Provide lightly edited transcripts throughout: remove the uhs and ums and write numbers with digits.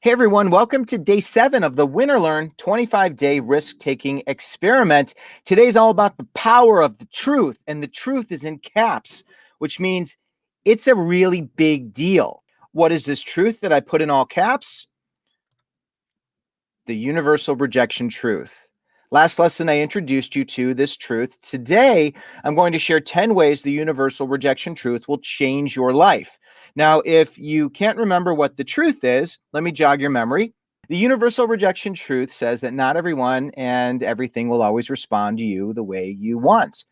Hey everyone, welcome to day 7 of the Win or Learn 25-day risk-taking experiment. Today's all about the power of the truth, and the truth is in caps, which means it's a really big deal. What is this truth that I put in all caps? The Universal Rejection Truth. Last lesson, I introduced you to this truth. Today, I'm going to share 10 ways the Universal Rejection Truth will change your life. Now, if you can't remember what the truth is, let me jog your memory. The Universal Rejection Truth says that not everyone and everything will always respond to you the way you want.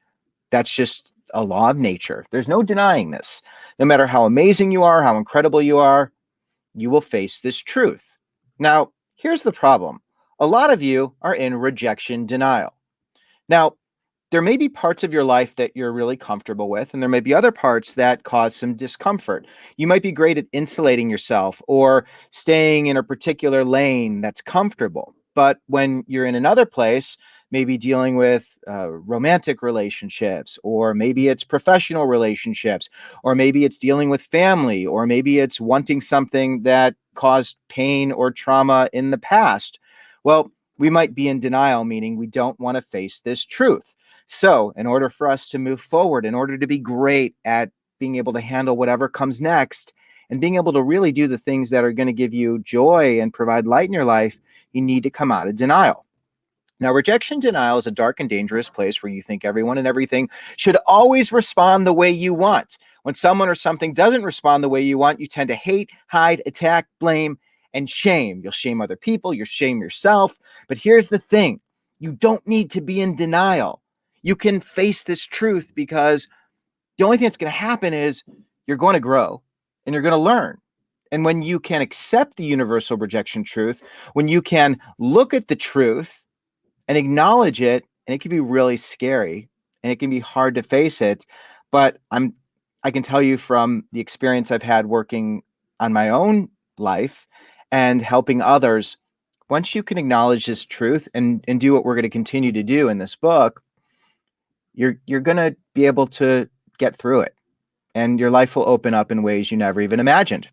That's just a law of nature. There's no denying this. No matter how amazing you are, how incredible you are, you will face this truth. Now, here's the problem. A lot of you are in rejection denial. Now, there may be parts of your life that you're really comfortable with, and there may be other parts that cause some discomfort. You might be great at insulating yourself or staying in a particular lane that's comfortable. But when you're in another place, maybe dealing with romantic relationships, or maybe it's professional relationships, or maybe it's dealing with family, or maybe it's wanting something that caused pain or trauma in the past. Well, we might be in denial, meaning we don't want to face this truth. So, in order for us to move forward, in order to be great at being able to handle whatever comes next, and being able to really do the things that are going to give you joy and provide light in your life, you need to come out of denial. Now, rejection denial is a dark and dangerous place where you think everyone and everything should always respond the way you want. When someone or something doesn't respond the way you want, you tend to hate, hide, attack, blame, and shame. You'll shame other people, you'll shame yourself. But here's the thing, you don't need to be in denial. You can face this truth, because the only thing that's going to happen is you're going to grow and you're going to learn. And when you can accept the universal rejection truth, when you can look at the truth and acknowledge it, and it can be really scary and it can be hard to face it, but I can tell you from the experience I've had working on my own life and helping others, once you can acknowledge this truth and do what we're going to continue to do in this book, you're going to be able to get through it, and your life will open up in ways you never even imagined.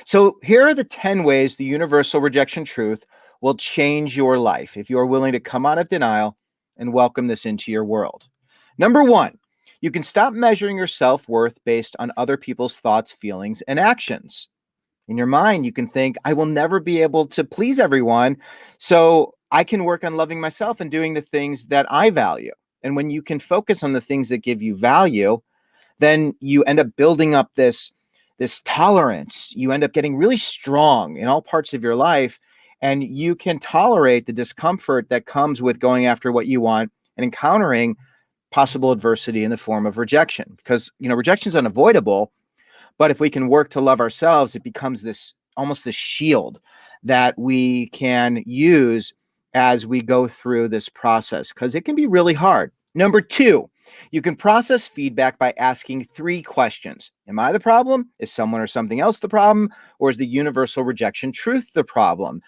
So here are the 10 ways the universal rejection truth will change your life if you're willing to come out of denial and welcome this into your world. Number 1, you can stop measuring your self-worth based on other people's thoughts, feelings, and actions. In your mind, you can think, I will never be able to please everyone, so I can work on loving myself and doing the things that I value. And when you can focus on the things that give you value, then you end up building up this tolerance. You end up getting really strong in all parts of your life, and you can tolerate the discomfort that comes with going after what you want and encountering possible adversity in the form of rejection. Because, rejection is unavoidable, but if we can work to love ourselves, it becomes this almost this shield that we can use as we go through this process, because it can be really hard. Number 2, you can process feedback by asking 3 questions. Am I the problem? Is someone or something else the problem? Or is the universal rejection truth the problem?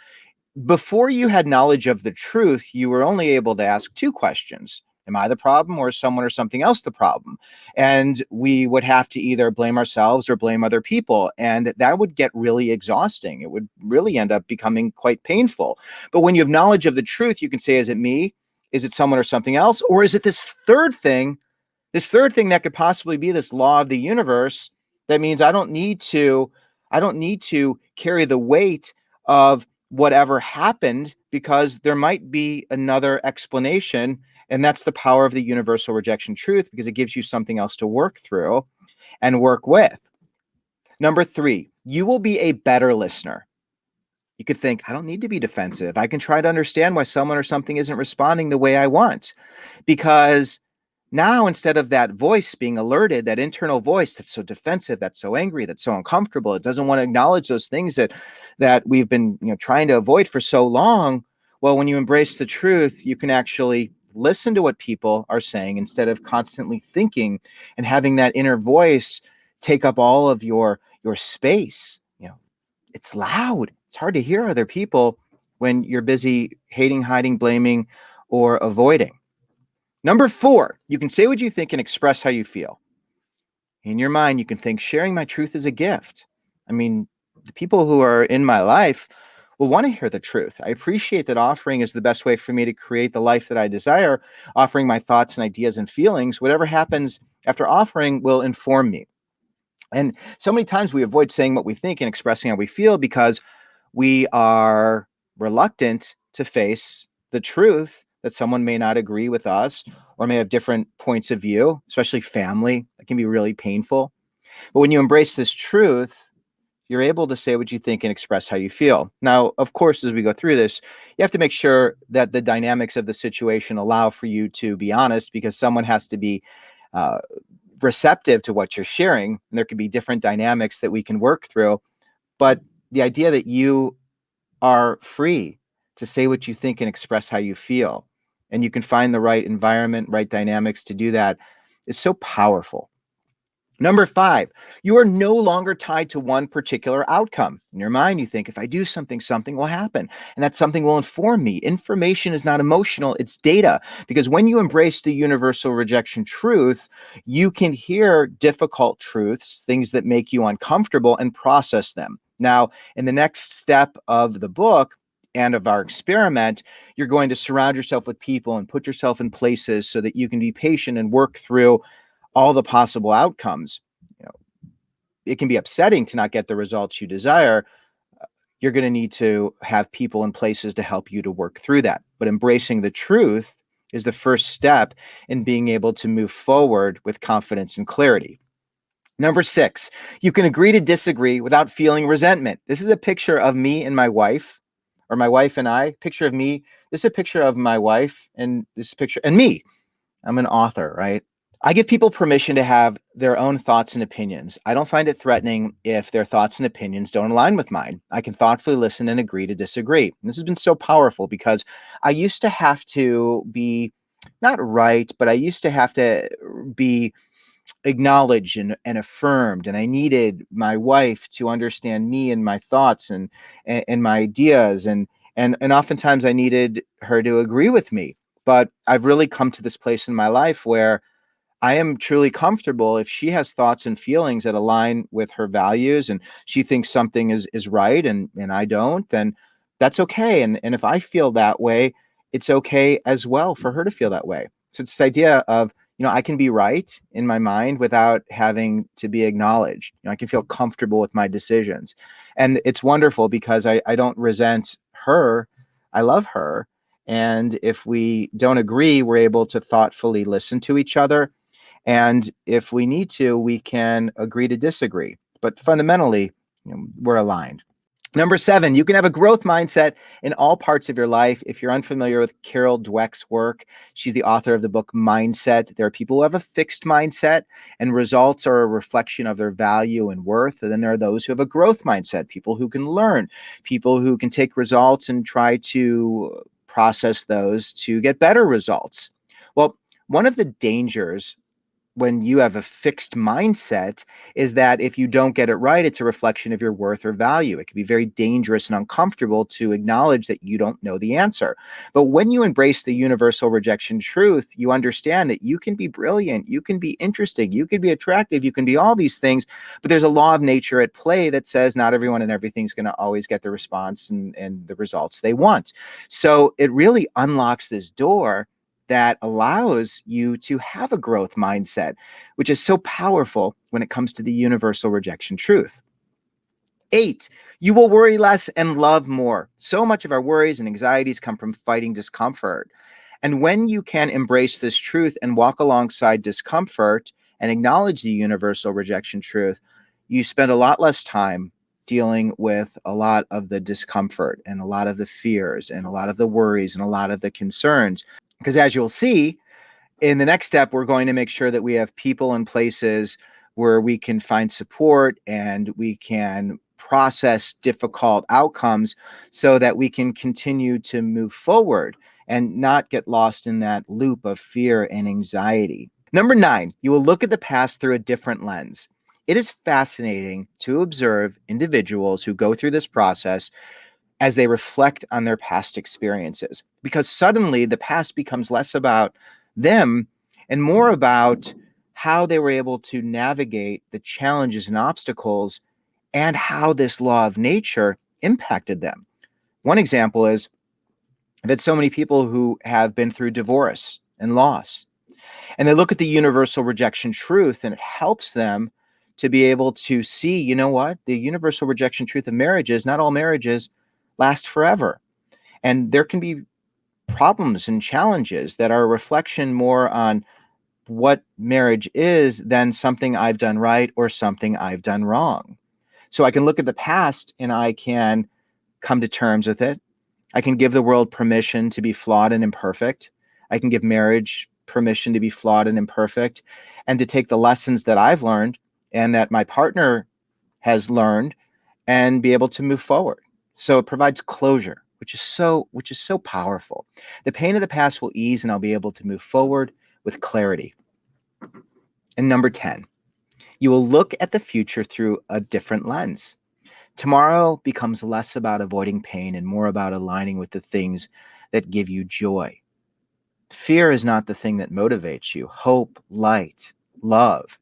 Before you had knowledge of the truth, you were only able to ask 2 questions. Am I the problem, or is someone or something else the problem? And we would have to either blame ourselves or blame other people. And that would get really exhausting. It would really end up becoming quite painful. But when you have knowledge of the truth, you can say, is it me? Is it someone or something else? Or is it this third thing that could possibly be this law of the universe that means I don't need to carry the weight of whatever happened, because there might be another explanation. And that's the power of the universal rejection truth, because it gives you something else to work through and work with. Number 3, you will be a better listener. You could think, I don't need to be defensive. I can try to understand why someone or something isn't responding the way I want. Because now, instead of that voice being alerted, that internal voice that's so defensive, that's so angry, that's so uncomfortable, it doesn't want to acknowledge those things that we've been trying to avoid for so long. Well, when you embrace the truth, you can actually listen to what people are saying instead of constantly thinking and having that inner voice take up all of your space. It's loud. It's hard to hear other people when you're busy hating, hiding, blaming, or avoiding. Number 4, you can say what you think and express how you feel. In your mind, you can think, sharing my truth is a gift. I mean, the people who are in my life will want to hear the truth. I appreciate that offering is the best way for me to create the life that I desire, offering my thoughts and ideas and feelings. Whatever happens after offering will inform me. And so many times we avoid saying what we think and expressing how we feel because we are reluctant to face the truth that someone may not agree with us or may have different points of view, especially family. That can be really painful. But when you embrace this truth, you're able to say what you think and express how you feel. Now, of course, as we go through this, you have to make sure that the dynamics of the situation allow for you to be honest, because someone has to be uh, receptive to what you're sharing. And there could be different dynamics that we can work through. But the idea that you are free to say what you think and express how you feel, and you can find the right environment, right dynamics to do that is so powerful. Number 5, you are no longer tied to one particular outcome. In your mind, you think, if I do something, something will happen, and that something will inform me. Information is not emotional, it's data. Because when you embrace the universal rejection truth, you can hear difficult truths, things that make you uncomfortable, and process them. Now, in the next step of the book and of our experiment, you're going to surround yourself with people and put yourself in places so that you can be patient and work through all the possible outcomes. You know, it can be upsetting to not get the results you desire. You're going to need to have people and places to help you to work through that. But embracing the truth is the first step in being able to move forward with confidence and clarity. Number 6, you can agree to disagree without feeling resentment. This is a picture of me and my wife, or my wife and I. Picture of me. This is a picture of my wife, and this picture, and me. I'm an author, right? I give people permission to have their own thoughts and opinions. I don't find it threatening if their thoughts and opinions don't align with mine. I can thoughtfully listen and agree to disagree. And this has been so powerful because I used to have to be not right, but I used to have to be acknowledged and affirmed. And I needed my wife to understand me and my thoughts and my ideas. And oftentimes I needed her to agree with me. But I've really come to this place in my life where I am truly comfortable if she has thoughts and feelings that align with her values and she thinks something is right and I don't, then that's okay. And if I feel that way, it's okay as well for her to feel that way. So it's this idea of, I can be right in my mind without having to be acknowledged. I can feel comfortable with my decisions. And it's wonderful because I don't resent her. I love her. And if we don't agree, we're able to thoughtfully listen to each other, and if we need to, we can agree to disagree. But fundamentally, we're aligned. Number 7, you can have a growth mindset in all parts of your life. If you're unfamiliar with Carol Dweck's work, she's the author of the book Mindset. There are people who have a fixed mindset, and results are a reflection of their value and worth. And then there are those who have a growth mindset, people who can learn, people who can take results and try to process those to get better results. Well, one of the dangers when you have a fixed mindset is that if you don't get it right, it's a reflection of your worth or value. It can be very dangerous and uncomfortable to acknowledge that you don't know the answer. But when you embrace the universal rejection truth, you understand that you can be brilliant, you can be interesting, you can be attractive, you can be all these things, but there's a law of nature at play that says not everyone and everything's going to always get the response and the results they want. So it really unlocks this door that allows you to have a growth mindset, which is so powerful when it comes to the universal rejection truth. 8, you will worry less and love more. So much of our worries and anxieties come from fighting discomfort. And when you can embrace this truth and walk alongside discomfort and acknowledge the universal rejection truth, you spend a lot less time dealing with a lot of the discomfort and a lot of the fears and a lot of the worries and a lot of the concerns. Because as you'll see, in the next step, we're going to make sure that we have people and places where we can find support and we can process difficult outcomes so that we can continue to move forward and not get lost in that loop of fear and anxiety. Number 9, you will look at the past through a different lens. It is fascinating to observe individuals who go through this process as they reflect on their past experiences, because suddenly the past becomes less about them and more about how they were able to navigate the challenges and obstacles and how this law of nature impacted them. One example is I've had so many people who have been through divorce and loss, and they look at the universal rejection truth, and it helps them to be able to see, you know what? The universal rejection truth of marriages, not all marriages last forever. And there can be problems and challenges that are a reflection more on what marriage is than something I've done right or something I've done wrong. So I can look at the past and I can come to terms with it. I can give the world permission to be flawed and imperfect. I can give marriage permission to be flawed and imperfect, and to take the lessons that I've learned and that my partner has learned and be able to move forward. So it provides closure, which is so powerful. The pain of the past will ease and I'll be able to move forward with clarity. And number 10, you will look at the future through a different lens. Tomorrow becomes less about avoiding pain and more about aligning with the things that give you joy. Fear is not the thing that motivates you. Hope, light, love,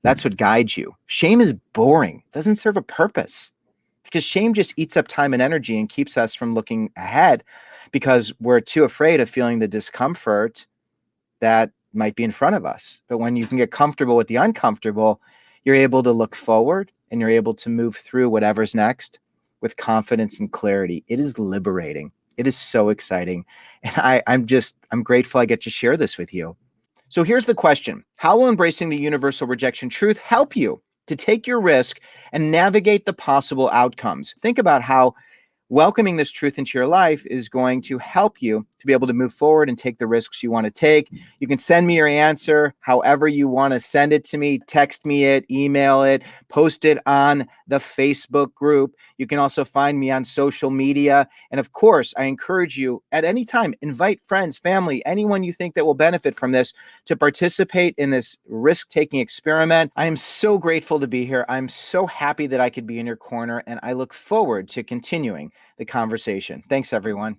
that's what guides you. Shame is boring, doesn't serve a purpose, because shame just eats up time and energy and keeps us from looking ahead because we're too afraid of feeling the discomfort that might be in front of us. But when you can get comfortable with the uncomfortable, you're able to look forward and you're able to move through whatever's next with confidence and clarity. It is liberating. It is so exciting. And I'm grateful I get to share this with you. So here's the question: how will embracing the universal rejection truth help you to take your risk and navigate the possible outcomes? Think about how welcoming this truth into your life is going to help you to be able to move forward and take the risks you want to take. You can send me your answer however you want to send it to me. Text me it, email it, post it on the Facebook group. You can also find me on social media. And of course, I encourage you at any time, invite friends, family, anyone you think that will benefit from this to participate in this risk-taking experiment. I am so grateful to be here. I'm so happy that I could be in your corner, and I look forward to continuing the conversation. Thanks, everyone.